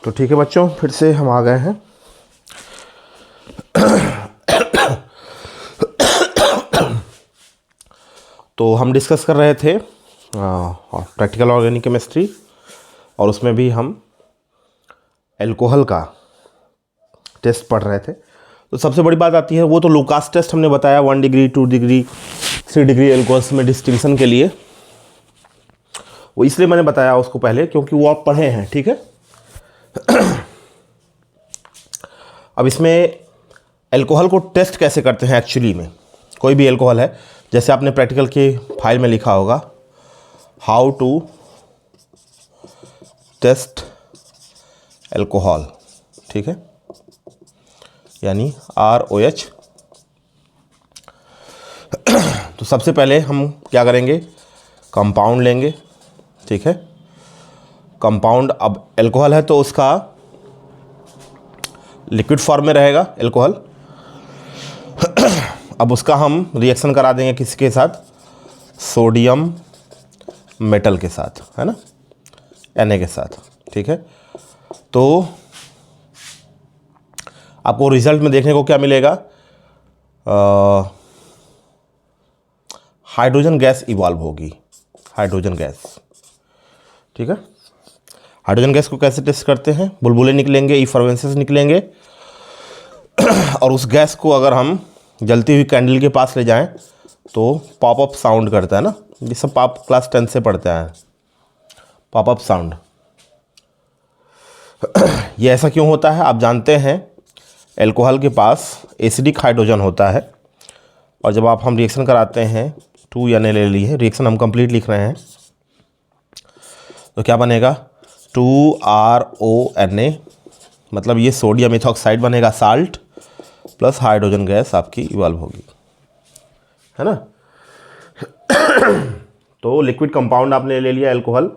तो ठीक है बच्चों, फिर से हम आ गए हैं। तो हम डिस्कस कर रहे थे प्रैक्टिकल ऑर्गेनिक केमिस्ट्री, और उसमें भी हम एल्कोहल का टेस्ट पढ़ रहे थे। तो सबसे बड़ी बात आती है, वो तो लुकास टेस्ट हमने बताया 1 डिग्री 2 डिग्री 3 डिग्री एल्कोहल्स में डिस्टिंक्शन के लिए। वो इसलिए मैंने बताया उसको पहले क्योंकि वो आप पढ़े हैं, ठीक है। अब इसमें एल्कोहल को टेस्ट कैसे करते हैं एक्चुअली में, कोई भी एल्कोहल है, जैसे आपने प्रैक्टिकल के फाइल में लिखा होगा हाउ टू टेस्ट एल्कोहल, ठीक है, यानी ROH। तो सबसे पहले हम क्या करेंगे, कंपाउंड लेंगे, ठीक है। कंपाउंड, अब एल्कोहल है तो उसका लिक्विड फॉर्म में रहेगा एल्कोहल। अब उसका हम रिएक्शन करा देंगे किसके साथ, सोडियम मेटल के साथ, है ना, Na के साथ, ठीक है। तो आपको रिजल्ट में देखने को क्या मिलेगा, हाइड्रोजन गैस इवॉल्व होगी, हाइड्रोजन गैस, ठीक है। हाइड्रोजन गैस को कैसे टेस्ट करते हैं, बुलबुले निकलेंगे, इफरवेंसेस निकलेंगे, और उस गैस को अगर हम जलती हुई कैंडल के पास ले जाएं तो पॉपअप साउंड करता है ना, ये सब आप क्लास 10 से पढ़ते हैं, पॉपअप साउंड। ये ऐसा क्यों होता है, आप जानते हैं एल्कोहल के पास एसिडिक हाइड्रोजन होता है, और जब हम रिएक्शन कराते हैं 2 Na ले लिए, रिएक्शन हम कंप्लीट लिख रहे हैं, तो क्या बनेगा 2RONA, मतलब ये सोडियम इथॉक्साइड बनेगा, साल्ट प्लस हाइड्रोजन गैस आपकी इवॉल्व होगी, है ना। तो लिक्विड कंपाउंड आपने ले लिया एल्कोहल,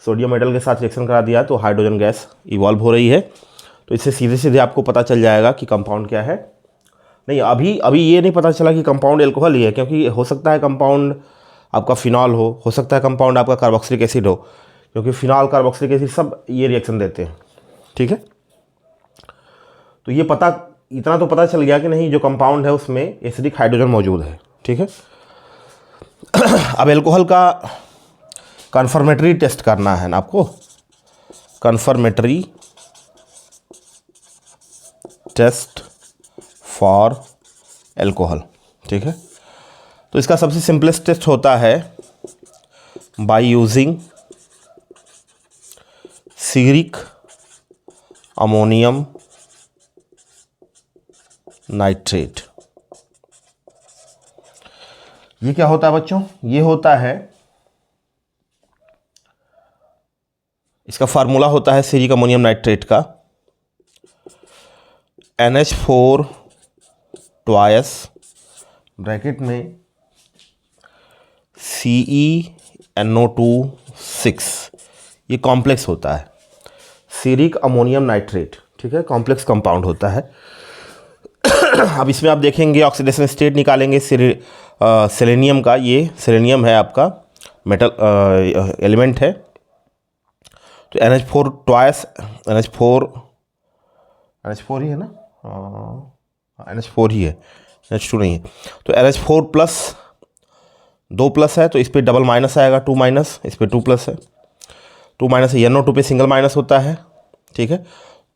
सोडियम मेटल के साथ रिएक्शन करा दिया तो हाइड्रोजन गैस इवॉल्व हो रही है। तो इससे सीधे सीधे आपको पता चल जाएगा कि कंपाउंड क्या है। नहीं, अभी ये नहीं पता चला कि कंपाउंड एल्कोहल ही है, क्योंकि हो सकता है कंपाउंड आपका फिनॉल हो सकता है कंपाउंड आपका कार्बोक्सिलिक एसिड हो, क्योंकि फिनॉल कार्बोक्सिलिक एसिड सब ये रिएक्शन देते हैं, ठीक है। तो ये इतना तो पता चल गया कि नहीं, जो कंपाउंड है उसमें एसिडिक हाइड्रोजन मौजूद है, ठीक है। अब एल्कोहल का कन्फर्मेटरी टेस्ट करना है ना आपको, कन्फर्मेटरी टेस्ट फॉर एल्कोहल, ठीक है। तो इसका सबसे सिंपलेस्ट टेस्ट होता है by using Seric ammonium nitrate. ये क्या होता है बच्चों, ये होता है, इसका फार्मूला होता है सीरिक अमोनियम नाइट्रेट का NH4 ट्वाइस ब्रैकेट में CeNO2 6, ये कॉम्प्लेक्स होता है, सीरिक अमोनियम नाइट्रेट, ठीक है, कॉम्प्लेक्स कंपाउंड होता है। अब इसमें आप देखेंगे ऑक्सीडेशन स्टेट निकालेंगे सेलेनियम का, ये सेलेनियम है आपका मेटल एलिमेंट है। तो NH4 ट्वाइस, NH4 ही है ना, NH4 ही है, NH2 नहीं है। तो NH4 प्लस 2 प्लस है, तो इस पर डबल माइनस आएगा, 2 माइनस, इस पर 2 प्लस है, 2 माइनस है, NO2 पे सिंगल माइनस होता है, ठीक है।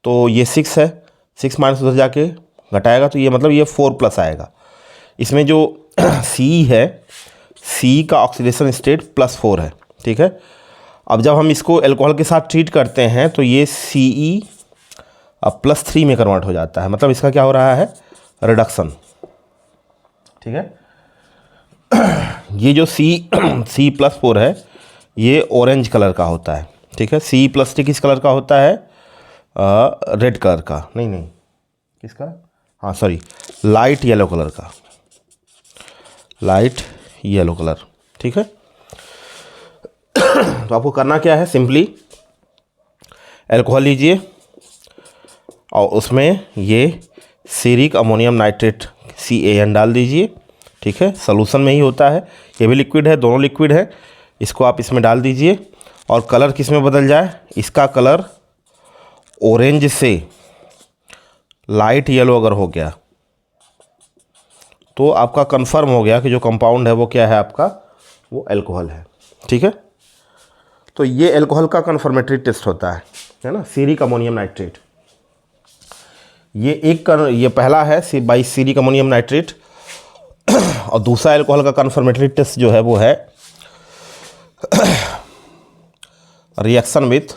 तो ये 6 है, 6 माइनस उधर जाके घटाएगा, तो ये मतलब ये 4 प्लस आएगा। इसमें जो C है, C का ऑक्सीडेशन स्टेट +4 है, ठीक है। अब जब हम इसको एल्कोहल के साथ ट्रीट करते हैं तो ये Ce अब +3 में कन्वर्ट हो जाता है, मतलब इसका क्या हो रहा है, रिडक्शन, ठीक है। ये जो C+4 है, ये ऑरेंज कलर का होता है, ठीक है। C+ किस कलर का होता है, रेड कलर का, नहीं किसका, हाँ सॉरी, लाइट येलो कलर का, लाइट येलो कलर, ठीक है। तो आपको करना क्या है, सिंपली एल्कोहल लीजिए और उसमें ये सीरिक अमोनियम नाइट्रेट CAN डाल दीजिए, ठीक है। सॉल्यूशन में ही होता है, ये भी लिक्विड है, दोनों लिक्विड है। इसको आप इसमें डाल दीजिए और कलर किस में बदल जाए, इसका कलर ऑरेंज से लाइट येलो अगर हो गया तो आपका कंफर्म हो गया कि जो कंपाउंड है वो क्या है आपका, वो अल्कोहल है। ठीक है, तो ये अल्कोहल का कन्फर्मेटरी टेस्ट होता है ना, सीरिक अमोनियम नाइट्रेट। ये पहला है बाई सीरिक अमोनियम नाइट्रेट, और दूसरा अल्कोहल का कन्फर्मेटरी टेस्ट जो है वो है reaction with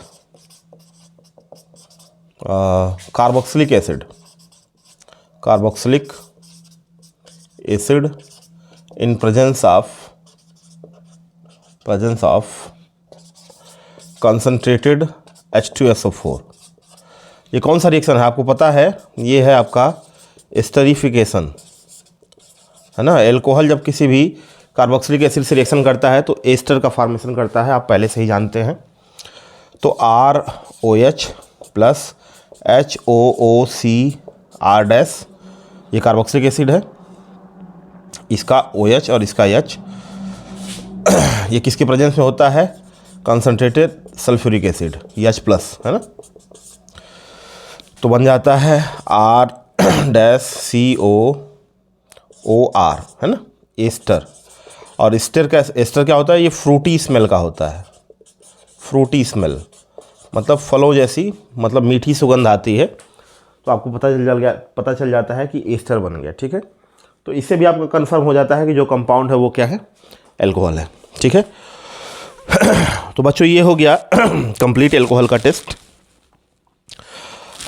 carboxylic acid in presence of concentrated H2SO4। ये कौन सा रिएक्शन है आपको पता है, ये है आपका एस्टरिफिकेशन, है ना। एल्कोहल जब किसी भी कार्बोक्सिलिक एसिड से रिएक्शन करता है तो एस्टर का फॉर्मेशन करता है, आप पहले से ही जानते हैं। तो ROH प्लस HOOCR डैश, ये कार्बोक्सिलिक एसिड है, इसका OH और इसका H, ये किसके प्रेजेंस में होता है, concentrated sulphuric acid H plus, है ना। तो बन जाता है R-COOR, है ना, एस्टर। और एस्टर क्या होता है, ये फ्रूटी स्मेल का होता है। फ्रूटी स्मेल मतलब फलों जैसी, मतलब मीठी सुगंध आती है, तो आपको पता चल जाता है कि एस्टर बन गया। ठीक है, तो इससे भी आपको कंफर्म हो जाता है कि जो कंपाउंड है वो क्या है, अल्कोहल है। ठीक है, तो बच्चों ये हो गया कंप्लीट अल्कोहल का टेस्ट।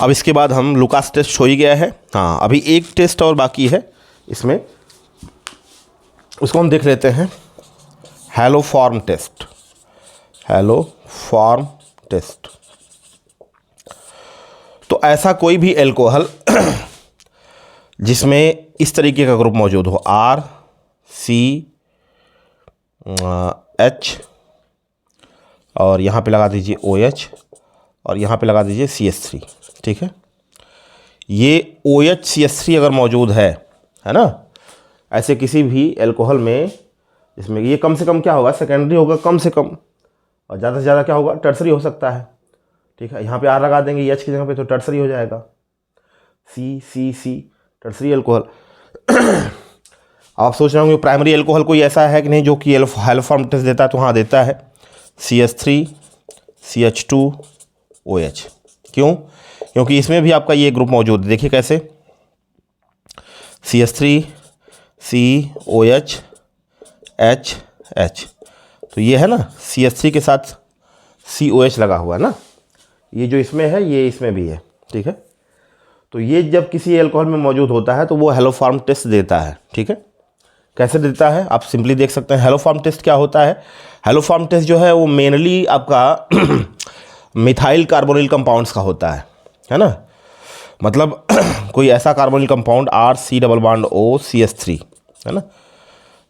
अब इसके बाद हम लुकास टेस्ट हो ही गया है। हाँ, अभी एक टेस्ट और बाकी है इसमें, उसको हम देख लेते हैं, हैलोफॉर्म टेस्ट। तो ऐसा कोई भी अल्कोहल जिसमें इस तरीके का ग्रुप मौजूद हो, RCH, और यहाँ पे लगा दीजिए OH, और यहाँ पे लगा दीजिए CH3। ठीक है, ये OH CH3 अगर मौजूद है ना, ऐसे किसी भी अल्कोहल में, इसमें ये कम से कम क्या होगा, सेकेंडरी होगा कम से कम, और ज़्यादा से ज़्यादा क्या होगा, टर्सरी हो सकता है। ठीक है, यहाँ पे R लगा देंगे H की जगह पे, तो टर्सरी हो जाएगा, C टर्सरी अल्कोहल। आप सोच रहे होंगे प्राइमरी अल्कोहल कोई ऐसा है कि नहीं जो कि हैलोफॉर्म टेस्ट देता है, तो हाँ देता है, CH3 CH2 OH। क्यों? क्योंकि इसमें भी आपका ये ग्रुप मौजूद है। देखिए कैसे, CH3 COH H, तो ये है ना, CH3 के साथ COH लगा हुआ है ना, ये जो इसमें है ये इसमें भी है। ठीक है, तो ये जब किसी अल्कोहल में मौजूद होता है तो वो हैलोफॉर्म टेस्ट देता है। ठीक है, कैसे देता है आप सिंपली देख सकते हैं। हैलोफॉर्म टेस्ट क्या होता है, हैलोफॉर्म टेस्ट जो है वो मेनली आपका मिथाइल कार्बोनिल कंपाउंड्स का होता है ना। मतलब कोई ऐसा कार्बोनिल कंपाउंड RC+O CH3, है ना,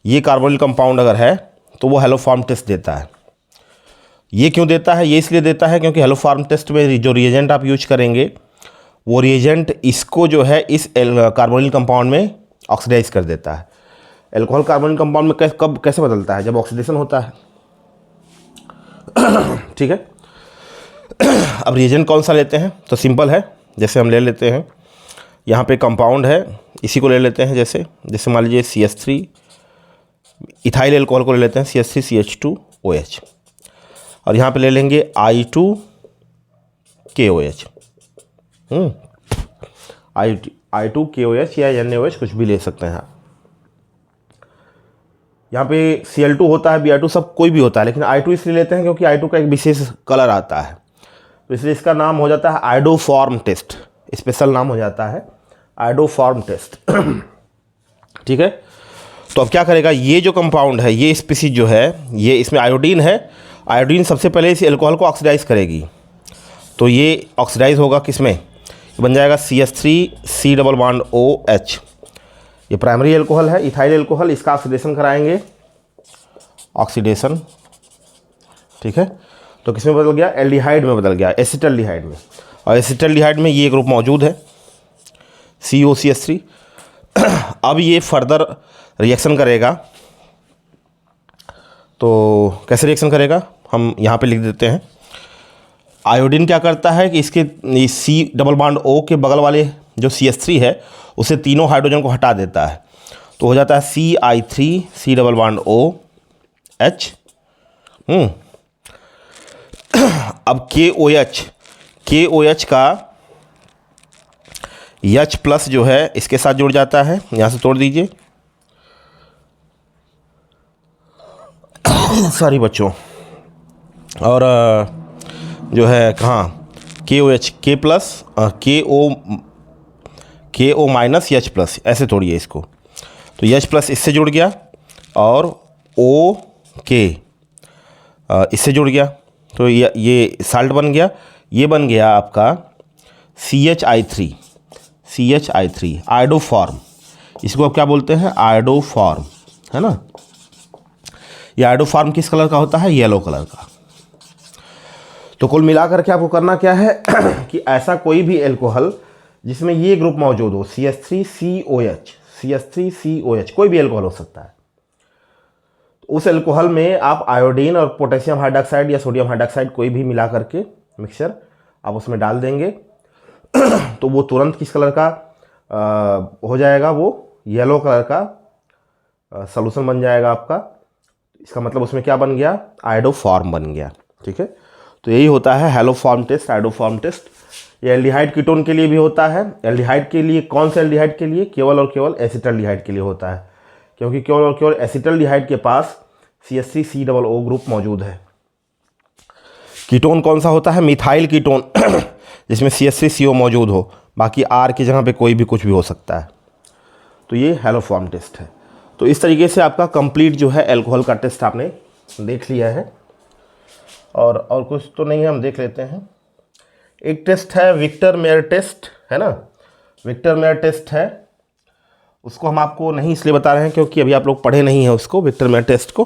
ये कार्बोनिल कंपाउंड अगर है तो वो हैलोफॉर्म टेस्ट देता है। ये क्यों देता है, ये इसलिए देता है क्योंकि हैलोफॉर्म टेस्ट में जो रिएजेंट आप यूज करेंगे वो रिएजेंट इसको जो है इस कार्बोनिल कंपाउंड में ऑक्सीडाइज कर देता है। अल्कोहल कार्बोनिल कंपाउंड में कैसे बदलता है, जब ऑक्सीडेशन होता है। ठीक है, अब रिएजेंट कौन सा लेते हैं, तो सिंपल है, जैसे हम ले लेते हैं, यहाँ पे कंपाउंड है, इसी को ले लेते हैं, जैसे मान लीजिए CH3, इथाइल अल्कोहल को ले लेते हैं, CH3 CH2 OH, और यहाँ पे ले लेंगे I2KOH, I2KOH या NaOH, कुछ भी ले सकते हैं आप। यहाँ पे Cl2 होता है, Br2 सब कोई भी होता है, लेकिन I2 इसलिए लेते हैं क्योंकि I2 का एक विशेष कलर आता है, तो इसलिए इसका नाम हो जाता है आइडोफॉर्म टेस्ट, स्पेशल नाम हो जाता है आइडोफॉर्म टेस्ट। ठीक है, तो अब क्या करेगा, ये जो कंपाउंड है, ये स्पीसीज जो है, ये इसमें आयोडीन है, आयोडीन सबसे पहले इस अल्कोहल को ऑक्सीडाइज करेगी, तो ये ऑक्सीडाइज होगा किसमें, बन जाएगा CH3C+OH। ये प्राइमरी अल्कोहल है, इथाइल अल्कोहल, इसका ऑक्सीडेशन कराएंगे, ऑक्सीडेशन। ठीक है, तो किसमें बदल गया, एल्डिहाइड में बदल गया, एसिटल्डिहाइड में, और एसिटल्डिहाइड में ये ग्रुप मौजूद है COCH3। अब ये फर्दर रिएक्शन करेगा, तो कैसे रिएक्शन करेगा हम यहाँ पे लिख देते हैं, आयोडीन क्या करता है कि इसके सी डबल बॉन्ड O के बगल वाले जो CH3 है उसे तीनों हाइड्रोजन को हटा देता है, तो हो जाता है CI3 C double bond OH। अब KOH का H प्लस जो है इसके साथ जुड़ जाता है, यहाँ से तोड़ दीजिए, सॉरी बच्चों। और जो है कहाँ KOH K plus KO minus H plus, ऐसे तोड़िए इसको, तो H प्लस इससे जुड़ गया और OK इससे जुड़ गया, तो ये साल्ट बन गया। ये बन गया आपका CHI3 आयोडोफॉर्म। इसको आप क्या बोलते हैं? आयोडोफॉर्म, है ना। ये आयोडोफॉर्म किस कलर का होता है? येलो कलर का। तो कुल मिलाकर के आपको करना क्या है कि ऐसा कोई भी एल्कोहल जिसमें ये ग्रुप मौजूद हो, CH3COH, कोई भी एल्कोहल हो सकता है, उस एल्कोहल में आप आयोडीन और पोटेशियम हाइड्रोक्साइड या सोडियम हाइड्रोक्साइड कोई भी मिला करके मिक्सचर आप उसमें डाल देंगे तो वो तुरंत किस कलर का हो जाएगा? वो येलो कलर का सॉल्यूशन बन जाएगा आपका। इसका मतलब उसमें क्या बन गया? आयोडोफॉर्म बन गया। ठीक है, तो यही होता है हैलोफॉर्म टेस्ट, आयोडोफॉर्म टेस्ट। ये एल्डिहाइड कीटोन के लिए भी होता है। एल्डिहाइड के लिए, कौन से एल्डिहाइड के लिए? केवल और केवल एसिटल्डिहाइड के लिए होता है, क्योंकि केवल और केवल एसिटल्डिहाइड के पास CH3COO ग्रुप मौजूद है। कीटोन कौन सा होता है? मिथाइल कीटोन जिसमें CH3CO मौजूद हो, बाकी R की जगह पे कोई भी कुछ भी हो सकता है। तो ये हैलोफॉर्म टेस्ट है। तो इस तरीके से आपका कंप्लीट जो है एल्कोहल का टेस्ट आपने देख लिया है, और कुछ तो नहीं है, हम देख लेते हैं। एक टेस्ट है विक्टर मेयर टेस्ट, है ना। विक्टर मेयर टेस्ट है, उसको हम आपको नहीं इसलिए बता रहे हैं क्योंकि अभी आप लोग पढ़े नहीं हैं उसको, विक्टर मेयर टेस्ट को,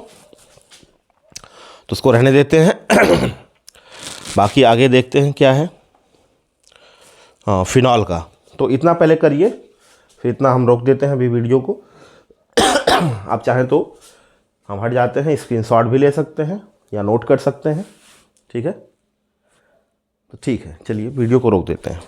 तो उसको रहने देते हैं। बाकी आगे देखते हैं क्या है। हाँ, फिनॉल का, तो इतना पहले करिए, फिर इतना हम रोक देते हैं अभी वीडियो को। आप चाहें तो हम हट जाते हैं, स्क्रीनशॉट भी ले सकते हैं या नोट कर सकते हैं। ठीक है, तो ठीक है, चलिए वीडियो को रोक देते हैं।